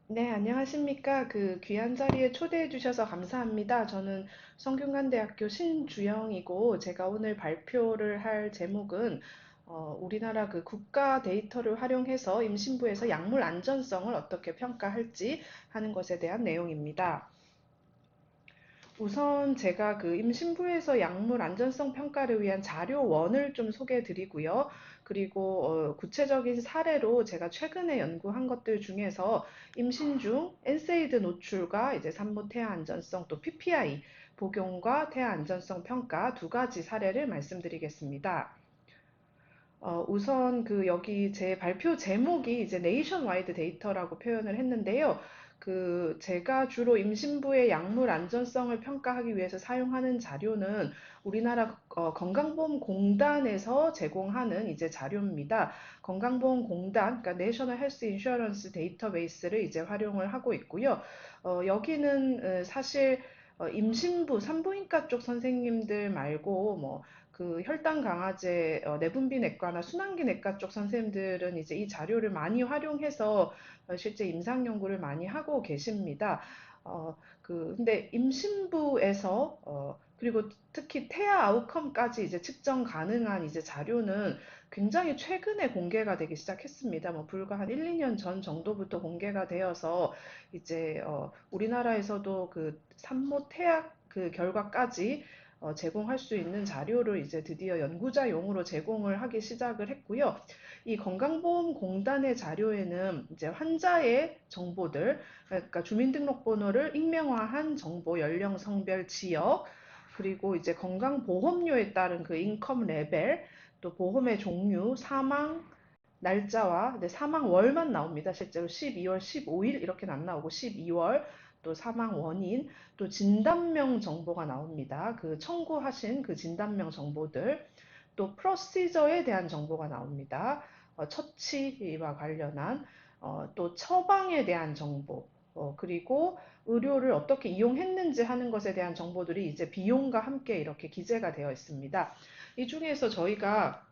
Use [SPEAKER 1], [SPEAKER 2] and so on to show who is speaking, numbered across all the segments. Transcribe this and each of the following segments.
[SPEAKER 1] 네, 안녕하십니까. 그 귀한 자리에 초대해 주셔서 감사합니다. 저는 성균관대학교 신주영이고, 제가 오늘 발표를 할 제목은 우리나라 그 국가 데이터를 활용해서 임신부에서 약물 안전성을 어떻게 평가할지 하는 것에 대한 내용입니다. 우선 제가 그 임신부에서 약물 안전성 평가를 위한 자료원을 좀 소개해 드리고요. 그리고 구체적인 사례로 제가 최근에 연구한 것들 중에서 임신 중 엔세이드 노출과 이제 산모 태아 안전성 또 PPI 복용과 태아 안전성 평가 두 가지 사례를 말씀드리겠습니다. 우선 그 여기 제 발표 제목이 이제 네이션와이드 데이터라고 표현을 했는데요. 그 제가 주로 임신부의 약물 안전성을 평가하기 위해서 사용하는 자료는 우리나라 건강보험공단에서 제공하는 이제 자료입니다. 건강보험공단, 그러니까 내셔널 헬스 인슈어런스 데이터베이스를 이제 활용을 하고 있고요. 여기는 사실 임신부 산부인과 쪽 선생님들 말고 뭐 그 혈당 강화제 내분비내과나 순환기내과 쪽 선생님들은 이제 이 자료를 많이 활용해서 실제 임상 연구를 많이 하고 계십니다. 근데 임신부에서 그리고 특히 태아 아웃컴까지 이제 측정 가능한 이제 자료는 굉장히 최근에 공개가 되기 시작했습니다. 뭐 불과 한 1, 2년 전 정도부터 공개가 되어서 이제 우리나라에서도 그 산모 태아 그 결과까지 제공할 수 있는 자료를 이제 드디어 연구자용으로 제공을 하기 시작을 했고요. 이 건강보험공단의 자료에는 이제 환자의 정보들, 그러니까 주민등록번호를 익명화한 정보, 연령, 성별, 지역, 그리고 이제 건강보험료에 따른 그 인컴 레벨, 또 보험의 종류, 사망 날짜와 사망월만 나옵니다. 실제로 12월 15일 이렇게는 안 나오고 12월 또 사망 원인 또 진단명 정보가 나옵니다. 그 청구하신 그 진단명 정보들 또 프로시저에 대한 정보가 나옵니다. 처치와 관련한 또 처방에 대한 정보 그리고 의료를 어떻게 이용했는지 하는 것에 대한 정보들이 이제 비용과 함께 이렇게 기재가 되어 있습니다. 이 중에서 저희가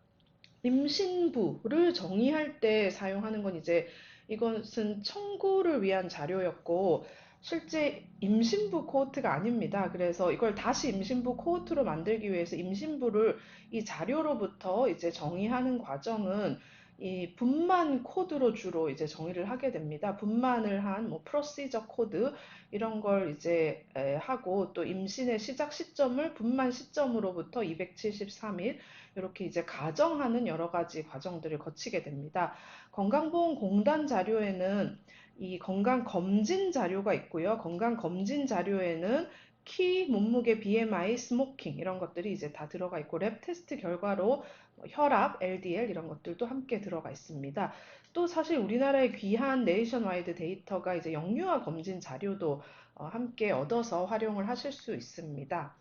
[SPEAKER 1] 임신부를 정의할 때 사용하는 건 이제 이것은 청구를 위한 자료였고 실제 임신부 코호트가 아닙니다. 그래서 이걸 다시 임신부 코호트로 만들기 위해서 임신부를 이 자료로부터 이제 정의하는 과정은 이 분만 코드로 주로 이제 정의를 하게 됩니다. 분만을 한 뭐 프로시저 코드 이런 걸 이제 하고 또 임신의 시작 시점을 분만 시점으로부터 273일 이렇게 이제 가정하는 여러 가지 과정들을 거치게 됩니다. 건강보험공단 자료에는 이 건강검진 자료가 있고요. 건강검진 자료에는 키, 몸무게, BMI, 스모킹 이런 것들이 이제 다 들어가 있고 랩 테스트 결과로 혈압, LDL 이런 것들도 함께 들어가 있습니다. 또 사실 우리나라의 귀한 네이션와이드 데이터가 이제 영유아 검진 자료도 함께 얻어서 활용을 하실 수 있습니다.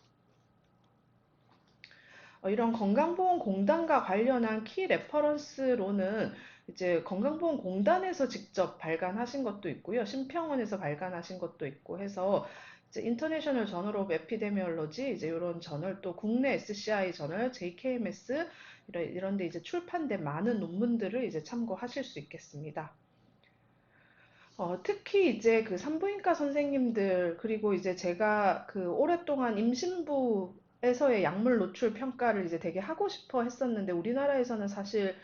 [SPEAKER 1] 이런 건강보험공단과 관련한 키 레퍼런스로는 이제 건강보험공단에서 직접 발간하신 것도 있고요. 심평원에서 발간하신 것도 있고 해서 이제 인터내셔널 저널 오브 에피데미올로지 이제 이런 저널 또 국내 SCI 저널, JKMS 이런 데 이제 출판된 많은 논문들을 이제 참고하실 수 있겠습니다. 특히 이제 그 산부인과 선생님들, 그리고 이제 제가 그 오랫동안 임신부에서의 약물 노출 평가를 이제 되게 하고 싶어 했었는데, 우리나라에서는 사실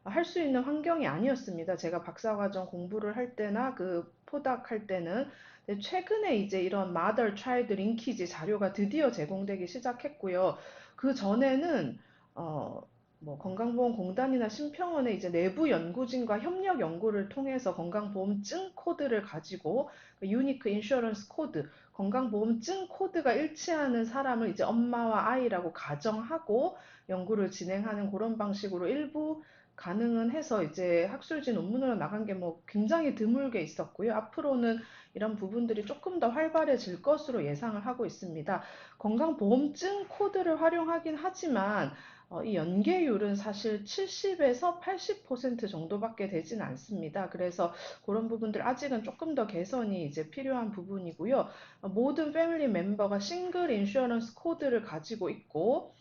[SPEAKER 1] 할 수 있는 환경이 아니었습니다. 제가 박사과정 공부를 할 때나 그 포닥할 때는. 근데 최근에 이제 이런 mother child linkage 자료가 드디어 제공되기 시작했고요. 그 전에는, 어, 뭐 건강보험공단이나 심평원의 이제 내부 연구진과 협력 연구를 통해서 건강보험증 코드를 가지고 유니크 인슈어런스 코드, 건강보험증 코드가 일치하는 사람을 이제 엄마와 아이라고 가정하고 연구를 진행하는 그런 방식으로 일부 가능은 해서 이제 학술지 논문으로 나간 게 뭐 굉장히 드물게 있었고요. 앞으로는 이런 부분들이 조금 더 활발해질 것으로 예상을 하고 있습니다. 건강보험증 코드를 활용하긴 하지만 이 연계율은 사실 70에서 80% 정도밖에 되진 않습니다. 그래서 그런 부분들 아직은 조금 더 개선이 이제 필요한 부분이고요. 모든 패밀리 멤버가 싱글 인슈어런스 코드를 가지고 있고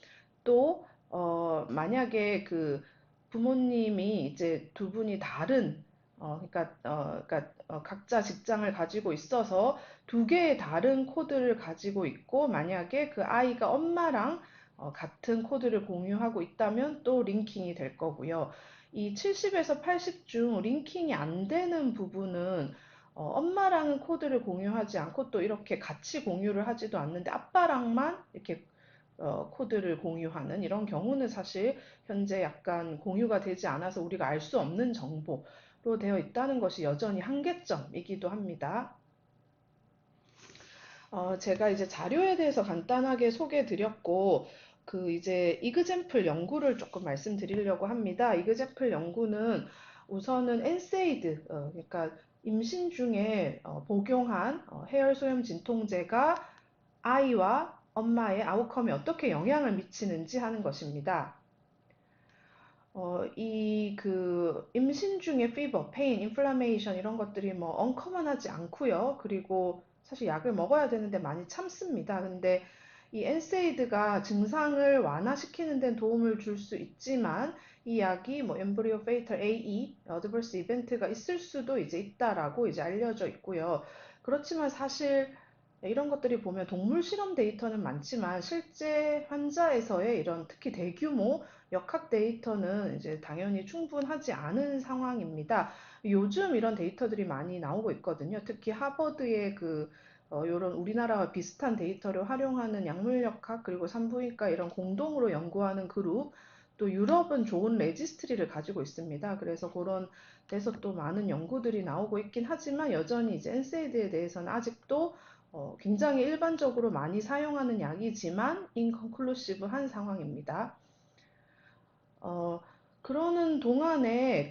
[SPEAKER 1] 또 만약에 그 부모님이 이제 두 분이 다른 각자 직장을 가지고 있어서 두 개의 다른 코드를 가지고 있고 만약에 그 아이가 엄마랑 같은 코드를 공유하고 있다면 또 링킹이 될 거고요. 이 70에서 80 중 링킹이 안 되는 부분은 엄마랑은 코드를 공유하지 않고 또 이렇게 같이 공유를 하지도 않는데 아빠랑만 이렇게 코드를 공유하는 이런 경우는 사실 현재 약간 공유가 되지 않아서 우리가 알 수 없는 정보로 되어 있다는 것이 여전히 한계점이기도 합니다. 제가 이제 자료에 대해서 간단하게 소개해 드렸고, 그 이제 이그젬플 연구를 조금 말씀드리려고 합니다. 이그젬플 연구는 우선은 엔세이드, 그러니까 임신 중에 복용한 해열 소염 진통제가 아이와 엄마의 아웃컴에 어떻게 영향을 미치는지 하는 것입니다. 임신 중에 피버, 페인, 인플라메이션 이런 것들이 뭐 언커먼하지 않고요. 그리고 사실 약을 먹어야 되는데 많이 참습니다. 근데 이 엔세이드가 증상을 완화시키는 데 도움을 줄 수 있지만 이 약이 뭐 엠브리오 페이털 AE, 어드버스 이벤트가 있을 수도 이제 있다라고 이제 알려져 있고요. 그렇지만 사실 이런 것들이 보면 동물 실험 데이터는 많지만 실제 환자에서의 이런 특히 대규모 역학 데이터는 이제 당연히 충분하지 않은 상황입니다. 요즘 이런 데이터들이 많이 나오고 있거든요. 특히 하버드의 요런 우리나라와 비슷한 데이터를 활용하는 약물역학 그리고 산부인과 이런 공동으로 연구하는 그룹 또 유럽은 좋은 레지스트리를 가지고 있습니다. 그래서 그런 데서 또 많은 연구들이 나오고 있긴 하지만 여전히 이제 엔세이드에 대해서는 아직도 굉장히 일반적으로 많이 사용하는 약이지만 인컨클루시브한 상황입니다. 어, 그러는 동안에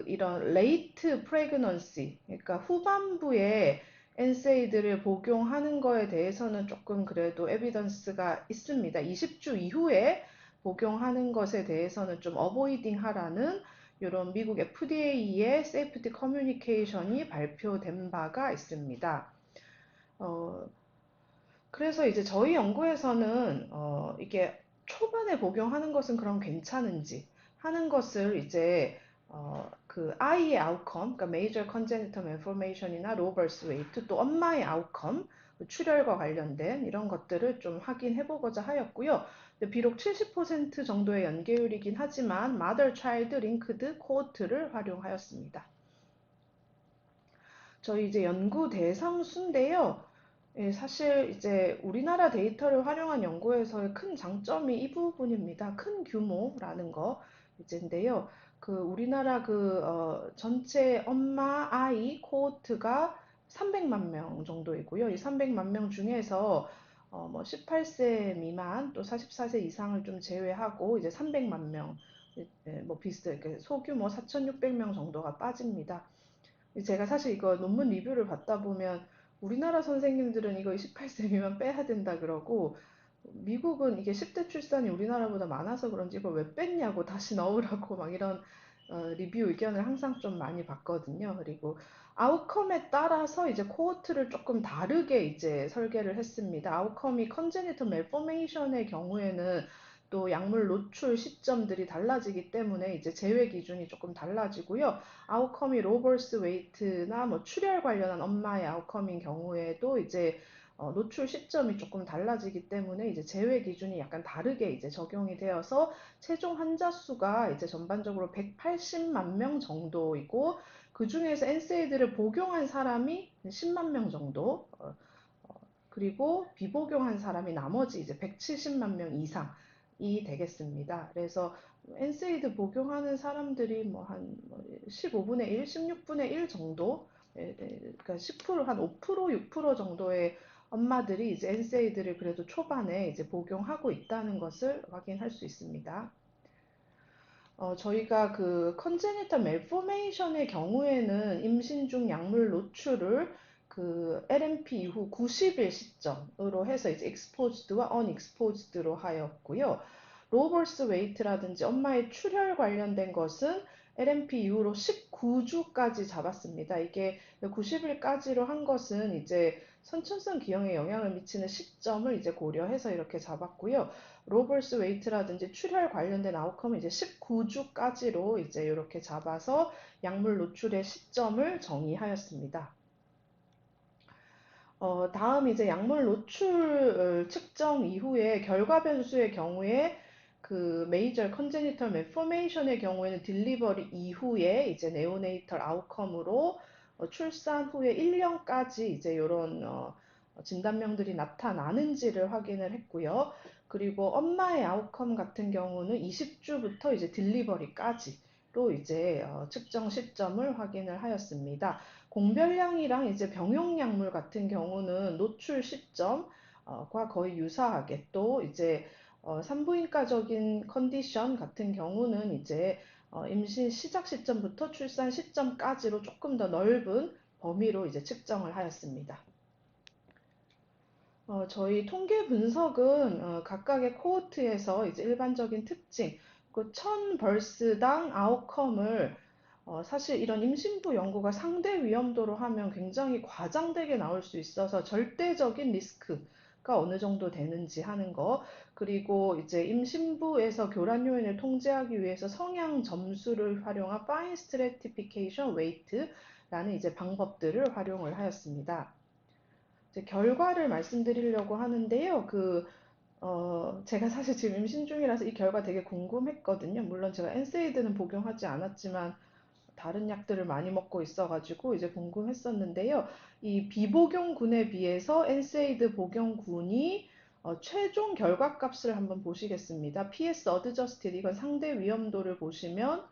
[SPEAKER 1] 이런 레이트 프레그넌시, 그러니까 후반부에 엔세이드를 복용하는 거에 대해서는 조금 그래도 에비던스가 있습니다. 20주 이후에 복용하는 것에 대해서는 좀 어보이딩 하라는 이런 미국 FDA의 세이프티 커뮤니케이션이 발표된 바가 있습니다. 어, 그래서 이제 저희 연구에서는 이게 초반에 복용하는 것은 그럼 괜찮은지 하는 것을 이제 그 아이의 아웃컴, 그러니까 Major Congenital Malformation이나 Low Birth Weight, 또 엄마의 아웃컴, 출혈과 관련된 이런 것들을 좀 확인해 보고자 하였고요. 비록 70% 정도의 연계율이긴 하지만 Mother Child Linked Cohort를 활용하였습니다. 저희 이제 연구 대상 수인데요. 예, 사실 이제 우리나라 데이터를 활용한 연구에서의 큰 장점이 이 부분입니다. 큰 규모라는 거 이제인데요. 우리나라 전체 엄마 아이 코호트가 300만 명 정도이고요. 이 300만 명 중에서 뭐 18세 미만 또 44세 이상을 좀 제외하고 이제 300만 명, 뭐 비슷하게 소규모 4,600명 정도가 빠집니다. 제가 사실 이거 논문 리뷰를 받다 보면 우리나라 선생님들은 이거 28세 미만 빼야 된다 그러고 미국은 이게 10대 출산이 우리나라보다 많아서 그런지 이걸 왜 뺐냐고 다시 넣으라고 막 이런 리뷰 의견을 항상 좀 많이 받거든요. 그리고 아웃컴에 따라서 이제 코호트를 조금 다르게 이제 설계를 했습니다. 아웃컴이 컨제니털 멜포메이션의 경우에는 또 약물 노출 시점들이 달라지기 때문에 이제 제외 기준이 조금 달라지고요. 아웃컴이 로버스 웨이트나 뭐 출혈 관련한 엄마의 아웃컴인 경우에도 이제 노출 시점이 조금 달라지기 때문에 이제 제외 기준이 약간 다르게 이제 적용이 되어서 최종 환자 수가 이제 전반적으로 180만 명 정도이고 그 중에서 엔세이드를 복용한 사람이 10만 명 정도 그리고 비복용한 사람이 나머지 이제 170만 명 이상이 되겠습니다. 그래서 엔세이드 복용하는 사람들이 뭐 한 15분의 1, 16분의 1 정도, 그러니까 10%, 한 5%, 6% 정도의 엄마들이 이제 엔세이드를 그래도 초반에 이제 복용하고 있다는 것을 확인할 수 있습니다. 저희가 컨제니털 멜포메이션의 경우에는 임신 중 약물 노출을 LMP 이후 90일 시점으로 해서 이제 exposed와 unexposed로 하였고요. 로버스 웨이트라든지 엄마의 출혈 관련된 것은 LMP 이후로 19주까지 잡았습니다. 이게 90일까지로 한 것은 이제 선천성 기형에 영향을 미치는 시점을 이제 고려해서 이렇게 잡았고요. 로버스 웨이트라든지 출혈 관련된 아웃컴은 이제 19주까지로 이제 이렇게 잡아서 약물 노출의 시점을 정의하였습니다. 다음 이제 약물 노출 측정 이후에 결과 변수의 경우에 그 메이저 컨제니털 malformation의 경우에는 딜리버리 이후에 이제 네오네이털 아웃컴으로 출산 후에 1년까지 이제 이런 진단명들이 나타나는지를 확인을 했고요. 그리고 엄마의 아웃컴 같은 경우는 20주부터 이제 딜리버리까지로 이제 측정 시점을 확인을 하였습니다. 공별량이랑 이제 병용약물 같은 경우는 노출 시점과 거의 유사하게 또 이제 산부인과적인 컨디션 같은 경우는 이제 임신 시작 시점부터 출산 시점까지로 조금 더 넓은 범위로 이제 측정을 하였습니다. 저희 통계 분석은 각각의 코호트에서 이제 일반적인 특징, 그 1000벌스당 아웃컴을 사실 이런 임신부 연구가 상대 위험도로 하면 굉장히 과장되게 나올 수 있어서 절대적인 리스크가 어느 정도 되는지 하는 거, 그리고 이제 임신부에서 교란 요인을 통제하기 위해서 성향 점수를 활용한 Fine Stratification Weight라는 이제 방법들을 활용을 하였습니다. 이제 결과를 말씀드리려고 하는데요. 제가 사실 지금 임신 중이라서 이 결과 되게 궁금했거든요. 물론 제가 엔세이드는 복용하지 않았지만 다른 약들을 많이 먹고 있어가지고 이제 궁금했었는데요. 이 비복용군에 비해서 엔세이드 복용군이 최종 결과값을 한번 보시겠습니다. PS 어드저스티드 이건 상대 위험도를 보시면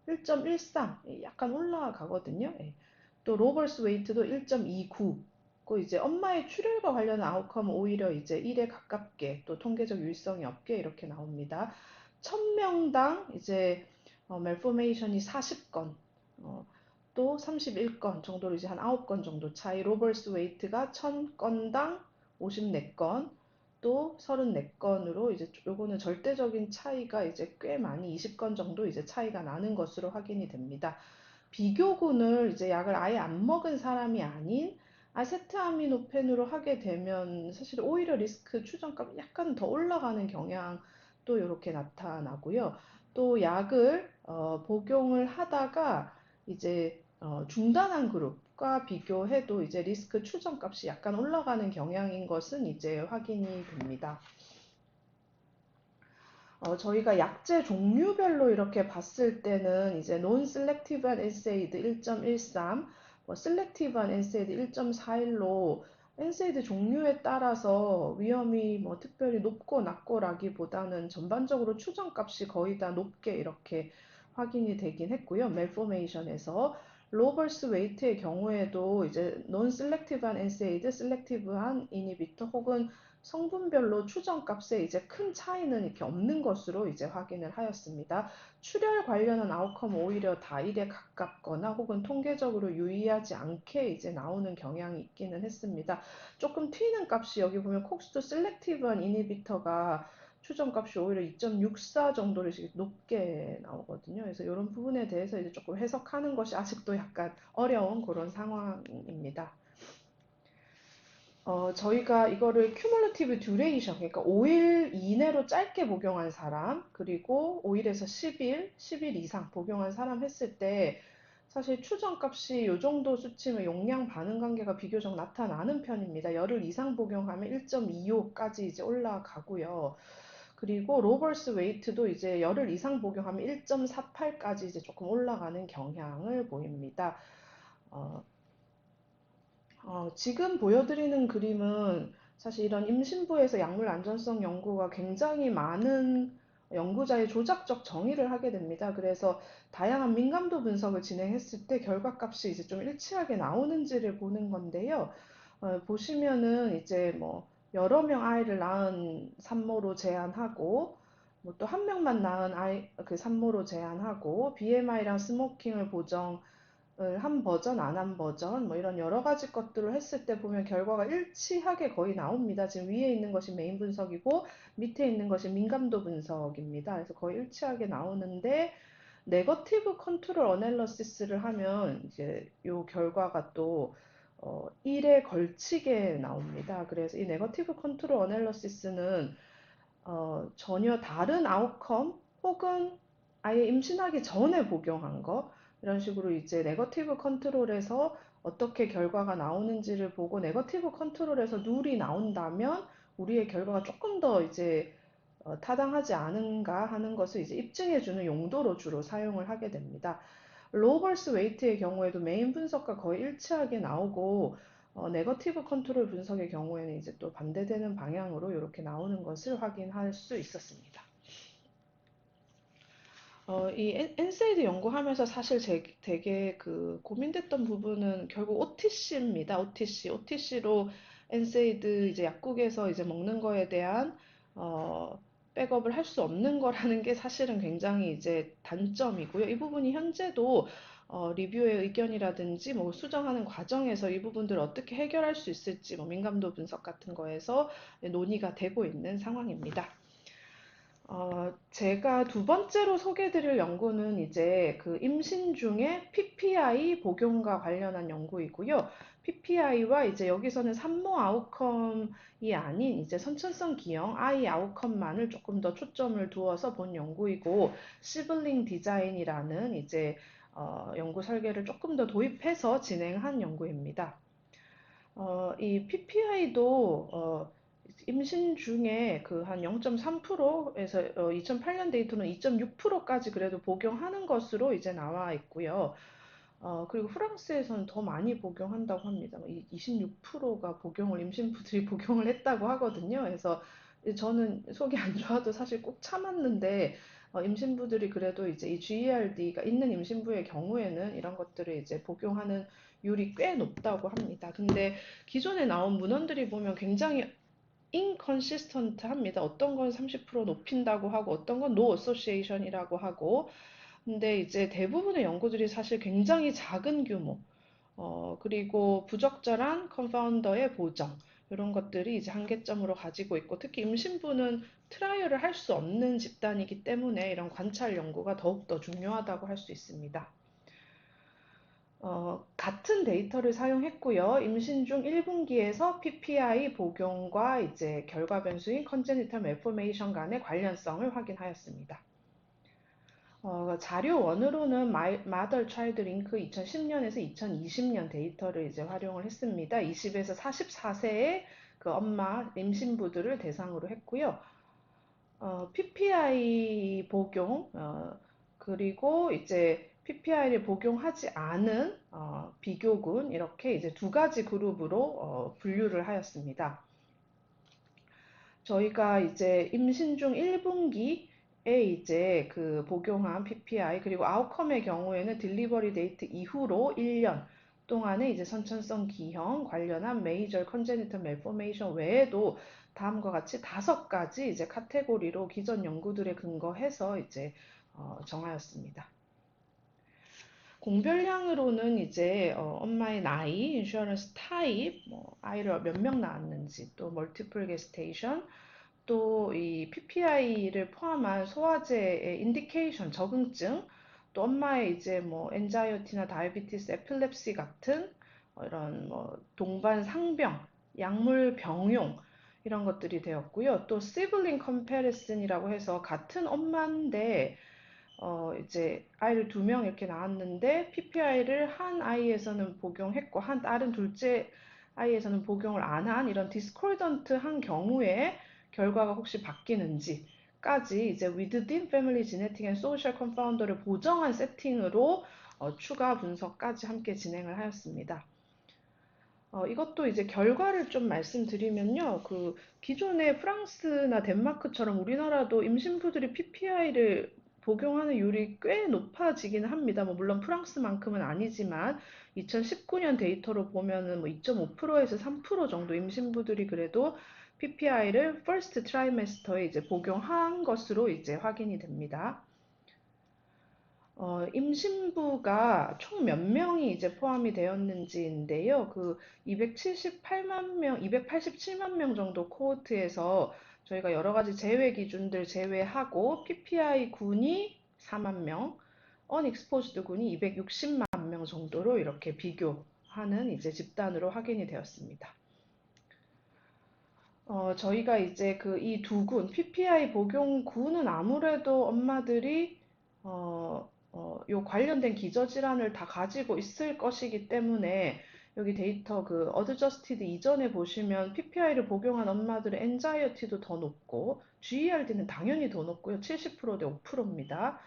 [SPEAKER 1] 1.13 약간 올라가거든요. 예. 또 로버스 웨이트도 1.29. 그 이제 엄마의 출혈과 관련한 아웃컴은 오히려 이제 1에 가깝게 또 통계적 유의성이 없게 이렇게 나옵니다. 1000명당 이제 멜포메이션이 40건, 또 31건 정도로 이제 한 9건 정도 차이. 로버스 웨이트가 1000건당 54건, 또 34건으로 이제 요거는 절대적인 차이가 이제 꽤 많이 20건 정도 이제 차이가 나는 것으로 확인이 됩니다. 비교군을 이제 약을 아예 안 먹은 사람이 아닌 아세트아미노펜으로 하게 되면 사실 오히려 리스크 추정값이 약간 더 올라가는 경향도 이렇게 나타나고요. 또 약을 복용을 하다가 이제 중단한 그룹과 비교해도 이제 리스크 추정값이 약간 올라가는 경향인 것은 이제 확인이 됩니다. 저희가 약제 종류별로 이렇게 봤을 때는 이제 non-selectiv한 NSAID 1.13, selectiv한 NSAID 1.41로 NSAID 종류에 따라서 위험이 뭐 특별히 높고 낮고라기보다는 전반적으로 추정값이 거의 다 높게 이렇게 확인이 되긴 했고요. 멜포메이션에서 로버스 웨이트의 경우에도 이제 non-selectiv한 NSAID, selectiv한 이니비터 혹은 성분별로 추정값에 이제 큰 차이는 이렇게 없는 것으로 이제 확인을 하였습니다. 출혈 관련한 아웃컴 오히려 다일에 가깝거나 혹은 통계적으로 유의하지 않게 이제 나오는 경향이 있기는 했습니다. 조금 튀는 값이 여기 보면 콕스도 셀렉티브한 이니비터가 추정값이 오히려 2.64 정도로 높게 나오거든요. 그래서 이런 부분에 대해서 이제 조금 해석하는 것이 아직도 약간 어려운 그런 상황입니다. 저희가 이거를 cumulative duration, 그러니까 5일 이내로 짧게 복용한 사람, 그리고 5일에서 10일, 10일 이상 복용한 사람 했을 때, 사실 추정값이 이 정도 수치면 용량 반응 관계가 비교적 나타나는 편입니다. 열흘 이상 복용하면 1.25까지 이제 올라가고요. 그리고 로버스 웨이트도 이제 열흘 이상 복용하면 1.48까지 이제 조금 올라가는 경향을 보입니다. 어, 지금 보여드리는 그림은 사실 이런 임신부에서 약물 안전성 연구가 굉장히 많은 연구자의 조작적 정의를 하게 됩니다. 그래서 다양한 민감도 분석을 진행했을 때 결과값이 이제 좀 일치하게 나오는지를 보는 건데요. 보시면은 이제 뭐 여러 명 아이를 낳은 산모로 제한하고 뭐 또 한 명만 낳은 아이 그 산모로 제한하고 BMI랑 스모킹을 보정 한 버전, 안 한 버전, 뭐 이런 여러 가지 것들을 했을 때 보면 결과가 일치하게 거의 나옵니다. 지금 위에 있는 것이 메인 분석이고 밑에 있는 것이 민감도 분석입니다. 그래서 거의 일치하게 나오는데 네거티브 컨트롤 어널리시스를 하면 이제 요 결과가 또 1에 걸치게 나옵니다. 그래서 이 네거티브 컨트롤 어널리시스는 전혀 다른 아웃컴 혹은 아예 임신하기 전에 복용한 거 이런 식으로 이제 네거티브 컨트롤에서 어떻게 결과가 나오는지를 보고 네거티브 컨트롤에서 룰이 나온다면 우리의 결과가 조금 더 이제 타당하지 않은가 하는 것을 이제 입증해주는 용도로 주로 사용을 하게 됩니다. 로버스 웨이트의 경우에도 메인 분석과 거의 일치하게 나오고 네거티브 컨트롤 분석의 경우에는 이제 또 반대되는 방향으로 이렇게 나오는 것을 확인할 수 있었습니다. 이 엔세이드 연구하면서 사실 되게 그 고민됐던 부분은 결국 OTC입니다. OTC. OTC로 엔세이드 이제 약국에서 이제 먹는 거에 대한 어, 백업을 할 수 없는 거라는 게 사실은 굉장히 이제 단점이고요. 이 부분이 현재도 리뷰의 의견이라든지 뭐 수정하는 과정에서 이 부분들을 어떻게 해결할 수 있을지 뭐 민감도 분석 같은 거에서 논의가 되고 있는 상황입니다. 제가 두 번째로 소개드릴 연구는 이제 그 임신 중에 PPI 복용과 관련한 연구이고요. PPI와 이제 여기서는 산모 아웃컴이 아닌 이제 선천성 기형 아이 아웃컴만을 조금 더 초점을 두어서 본 연구이고, 시블링 디자인이라는 이제 연구 설계를 조금 더 도입해서 진행한 연구입니다. 이 PPI도 임신 중에 그 한 0.3%에서 2008년 데이터는 2.6%까지 그래도 복용하는 것으로 이제 나와 있고요. 그리고 프랑스에서는 더 많이 복용한다고 합니다. 26%가 임신부들이 복용을 했다고 하거든요. 그래서 저는 속이 안 좋아도 사실 꼭 참았는데, 임신부들이 그래도 이제 이 GERD가 있는 임신부의 경우에는 이런 것들을 이제 복용하는 율이 꽤 높다고 합니다. 근데 기존에 나온 문헌들이 보면 굉장히 inconsistent 합니다. 어떤 건 30% 높인다고 하고 어떤 건 no association이라고 하고, 근데 이제 대부분의 연구들이 사실 굉장히 작은 규모, 그리고 부적절한 컨파운더의 보정, 이런 것들이 이제 한계점으로 가지고 있고, 특히 임신부는 트라이얼을 할 수 없는 집단이기 때문에 이런 관찰 연구가 더욱더 중요하다고 할 수 있습니다. 같은 데이터를 사용했고요. 임신 중 1분기에서 PPI 복용과 이제 결과 변수인 congenital malformation 간의 관련성을 확인하였습니다. 자료 원으로는 Mother Child Link 2010년에서 2020년 데이터를 이제 활용을 했습니다. 20에서 44세의 그 엄마 임신부들을 대상으로 했고요. PPI 복용, 그리고 이제 PPI를 복용하지 않은 비교군, 이렇게 이제 두 가지 그룹으로 분류를 하였습니다. 저희가 이제 임신 중 1분기에 이제 그 복용한 PPI, 그리고 아웃컴의 경우에는 딜리버리 데이트 이후로 1년 동안에 이제 선천성 기형 관련한 메이저 컨제니털 멜포메이션 외에도 다음과 같이 5가지 이제 카테고리로 기존 연구들에 근거해서 이제 정하였습니다. 공별량으로는 이제 엄마의 나이, 인슈어런스 타입, 뭐 아이를 몇 명 낳았는지, 또 멀티플 게스테이션, 또 이 PPI를 포함한 소화제의 인디케이션, 적응증, 또 엄마의 이제 뭐 엔자이어티나 다이비티스, 에필lep시 같은 이런 뭐 동반 상병, 약물 병용, 이런 것들이 되었고요. 또 시블링 컴패리슨이라고 해서 같은 엄마인데 이제 아이를 2명 이렇게 낳았는데 PPI를 한 아이에서는 복용했고 한 다른 둘째 아이에서는 복용을 안 한 이런 디스코던트한 경우에 결과가 혹시 바뀌는지까지 이제 within family genetic and social confounder를 보정한 세팅으로 추가 분석까지 함께 진행을 하였습니다. 이것도 이제 결과를 좀 말씀드리면요. 그 기존의 프랑스나 덴마크처럼 우리나라도 임신부들이 PPI를 복용하는 율이 꽤 높아지기는 합니다. 뭐 물론 프랑스만큼은 아니지만 2019년 데이터로 보면은 뭐 2.5%에서 3% 정도 임신부들이 그래도 PPI를 first trimester에 이제 복용한 것으로 이제 확인이 됩니다. 임신부가 총 몇 명이 이제 포함이 되었는지인데요. 그 278만 명, 287만 명 정도 코호트에서 저희가 여러 가지 제외 기준들 제외하고 PPI 군이 4만 명, 언익스포즈드군이 260만 명 정도로 이렇게 비교하는 이제 집단으로 확인이 되었습니다. 저희가 이제 그 이 두 군, PPI 복용군은 아무래도 엄마들이 요 관련된 기저질환을 다 가지고 있을 것이기 때문에 여기 데이터 그 어드저스티드 이전에 보시면 PPI를 복용한 엄마들의 엔자이어티도 더 높고 GERD는 당연히 더 높고요. 70%대 5%입니다.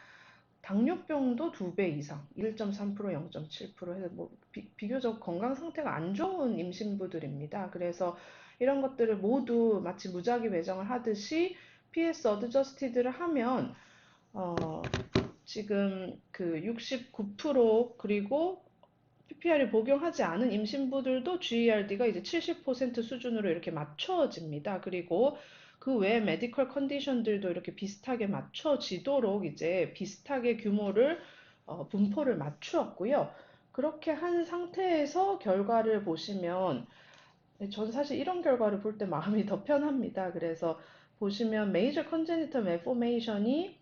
[SPEAKER 1] 당뇨병도 2배 이상, 1.3%, 0.7% 해서 뭐 비교적 건강 상태가 안 좋은 임신부들입니다. 그래서 이런 것들을 모두 마치 무작위 배정을 하듯이 PS 어드저스티드를 하면 어, 지금 그 69% 그리고 PPR을 복용하지 않은 임신부들도 GERD가 이제 70% 수준으로 이렇게 맞춰집니다. 그리고 그 외 메디컬 컨디션들도 이렇게 비슷하게 맞춰지도록 이제 비슷하게 규모를 분포를 맞추었고요. 그렇게 한 상태에서 결과를 보시면 전 사실 이런 결과를 볼 때 마음이 더 편합니다. 그래서 보시면 메이저 컨제니털 매포메이션이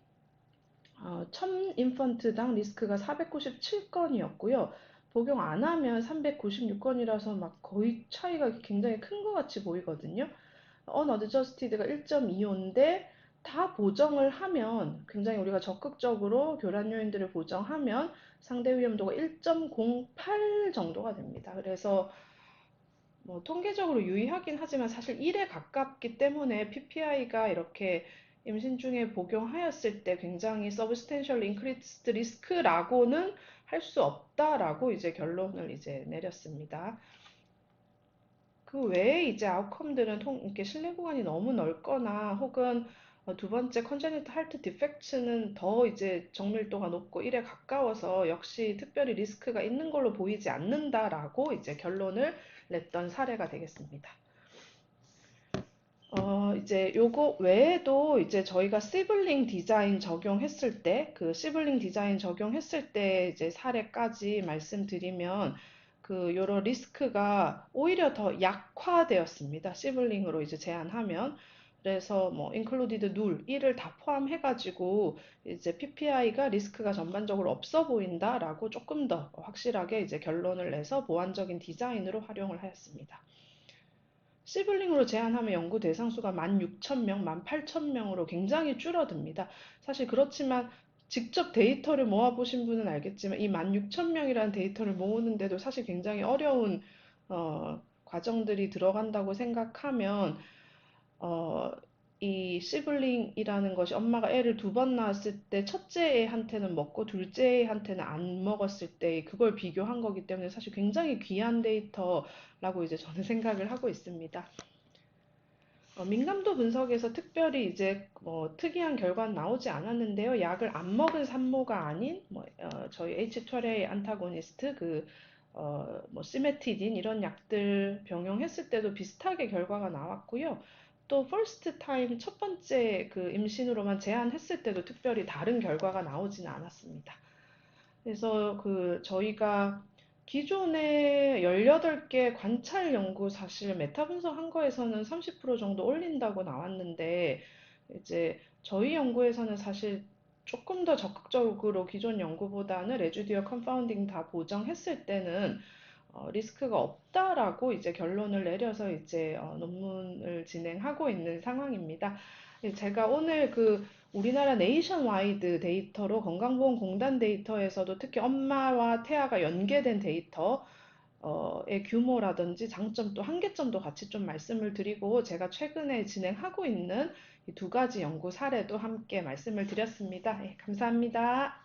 [SPEAKER 1] 1000인펀트당 리스크가 497건이었고요. 복용 안 하면 396건이라서 막 거의 차이가 굉장히 큰 것 같이 보이거든요. 언어드저스티드가 1.25인데 다 보정을 하면 굉장히 우리가 적극적으로 교란 요인들을 보정하면 상대 위험도가 1.08 정도가 됩니다. 그래서 뭐 통계적으로 유의하긴 하지만 사실 1에 가깝기 때문에 PPI가 이렇게 임신 중에 복용하였을 때 굉장히 substantial increased risk라고는 할 수 없다라고 이제 결론을 이제 내렸습니다. 그 외에 이제 아웃컴들은 이렇게 실내 구간이 너무 넓거나 혹은 두 번째 컨제니탈 하트 디펙트는 더 이제 정밀도가 높고 1에 가까워서 역시 특별히 리스크가 있는 걸로 보이지 않는다라고 이제 결론을 냈던 사례가 되겠습니다. 이제 요거 외에도 이제 저희가 시블링 디자인 적용했을 때, 그 시블링 디자인 적용했을 때 이제 사례까지 말씀드리면, 그 요런 리스크가 오히려 더 약화되었습니다. 시블링으로 이제 제한하면. 그래서 뭐 included null 1을 다 포함해가지고 이제 PPI가 리스크가 전반적으로 없어 보인다라고 조금 더 확실하게 이제 결론을 내서 보완적인 디자인으로 활용을 하였습니다. 시블링으로 제한하면 연구 대상 수가 16,000명, 18,000명으로 굉장히 줄어듭니다. 사실 그렇지만 직접 데이터를 모아보신 분은 알겠지만 이 16,000명이라는 데이터를 모으는데도 사실 굉장히 어려운 과정들이 들어간다고 생각하면 어, 이 시블링이라는 것이 엄마가 애를 두 번 낳았을 때 첫째 애한테는 먹고 둘째 애한테는 안 먹었을 때 그걸 비교한 거기 때문에 사실 굉장히 귀한 데이터라고 이제 저는 생각을 하고 있습니다. 민감도 분석에서 특별히 이제 특이한 결과는 나오지 않았는데요. 약을 안 먹은 산모가 아닌 저희 H12A 안타고니스트 뭐 시메티딘 이런 약들 병용했을 때도 비슷하게 결과가 나왔고요. 또 퍼스트 타임 첫 번째 그 임신으로만 제한했을 때도 특별히 다른 결과가 나오지는 않았습니다. 그래서 그 저희가 기존에 18개 관찰 연구 사실 메타 분석한 거에서는 30% 정도 올린다고 나왔는데 이제 저희 연구에서는 사실 조금 더 적극적으로 기존 연구보다는 레지듀얼 컨파운딩 다 보정했을 때는 리스크가 없다라고 이제 결론을 내려서 이제 논문을 진행하고 있는 상황입니다. 제가 오늘 그 우리나라 네이션와이드 데이터로 건강보험공단 데이터에서도 특히 엄마와 태아가 연계된 데이터의 규모라든지 장점 또 한계점도 같이 좀 말씀을 드리고 제가 최근에 진행하고 있는 이 두 가지 연구 사례도 함께 말씀을 드렸습니다. 예, 감사합니다.